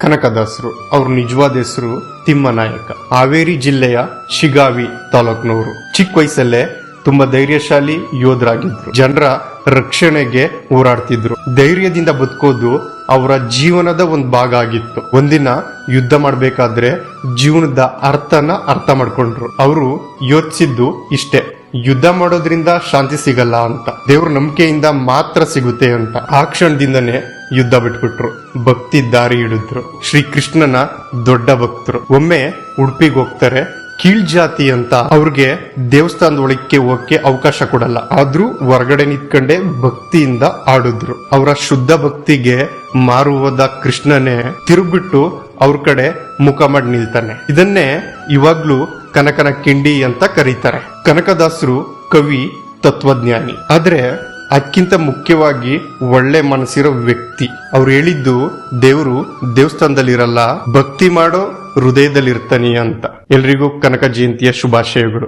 ಕನಕದಾಸರು. ಅವ್ರ ನಿಜವಾದ ಹೆಸರು ತಿಮ್ಮನಾಯಕ. ಹಾವೇರಿ ಜಿಲ್ಲೆಯ ಶಿಗಾವಿ ತಾಲೂಕ್ನವರು. ಚಿಕ್ಕ ವಯಸ್ಸಲ್ಲೇ ತುಂಬಾ ಧೈರ್ಯಶಾಲಿ ಯೋಧರಾಗಿದ್ರು. ಜನರ ರಕ್ಷಣೆಗೆ ಹೋರಾಡ್ತಿದ್ರು. ಧೈರ್ಯದಿಂದ ಬದುಕೋದು ಅವರ ಜೀವನದ ಒಂದು ಭಾಗ ಆಗಿತ್ತು. ಒಂದಿನ ಯುದ್ಧ ಮಾಡ್ಬೇಕಾದ್ರೆ ಜೀವನದ ಅರ್ಥ ಮಾಡ್ಕೊಂಡ್ರು. ಅವರು ಯೋಚಿಸಿದ್ದು ಇಷ್ಟೇ, ಯುದ್ಧ ಮಾಡೋದ್ರಿಂದ ಶಾಂತಿ ಸಿಗಲ್ಲ ಅಂತ, ದೇವ್ರ ನಂಬಿಕೆಯಿಂದ ಮಾತ್ರ ಸಿಗುತ್ತೆ ಅಂತ. ಆ ಕ್ಷಣದಿಂದನೇ ಯುದ್ಧ ಬಿಟ್ಬಿಟ್ರು. ಭಕ್ತಿ ದಾರಿ ಹಿಡಿದ್ರು. ಶ್ರೀಕೃಷ್ಣನ ದೊಡ್ಡ ಭಕ್ತರು. ಒಮ್ಮೆ ಉಡುಪಿಗೆ ಹೋಗ್ತಾರೆ. ಕೀಳ್ ಜಾತಿ ಅಂತ ಅವ್ರಿಗೆ ದೇವಸ್ಥಾನದ ಒಳಕ್ಕೆ ಹೋಗಕ್ಕೆ ಅವಕಾಶ ಕೊಡಲ್ಲ. ಆದ್ರೂ ಹೊರಗಡೆ ನಿಂತ್ಕೊಂಡೆ ಭಕ್ತಿಯಿಂದ ಆಡಿದ್ರು. ಅವರ ಶುದ್ಧ ಭಕ್ತಿಗೆ ಮಾರುವುದ ಕೃಷ್ಣನೇ ತಿರುಗ್ಬಿಟ್ಟು ಅವ್ರ ಕಡೆ ಮುಖ ಮಾಡಿ ನಿಲ್ತಾನೆ. ಇದನ್ನೇ ಇವಾಗ್ಲೂ ಕನಕನ ಕಿಂಡಿ ಅಂತ ಕರೀತಾರೆ. ಕನಕದಾಸರು ಕವಿ, ತತ್ವಜ್ಞಾನಿ, ಆದ್ರೆ ಅದಕ್ಕಿಂತ ಮುಖ್ಯವಾಗಿ ಒಳ್ಳೆ ಮನಸ್ಸಿರೋ ವ್ಯಕ್ತಿ. ಅವ್ರು ಹೇಳಿದ್ದು ದೇವರು ದೇವಸ್ಥಾನದಲ್ಲಿರಲ್ಲ, ಭಕ್ತಿ ಮಾಡೋ ಹೃದಯದಲ್ಲಿರ್ತಾನೆ ಅಂತ. ಎಲ್ರಿಗೂ ಕನಕ ಜಯಂತಿಯ ಶುಭಾಶಯಗಳು.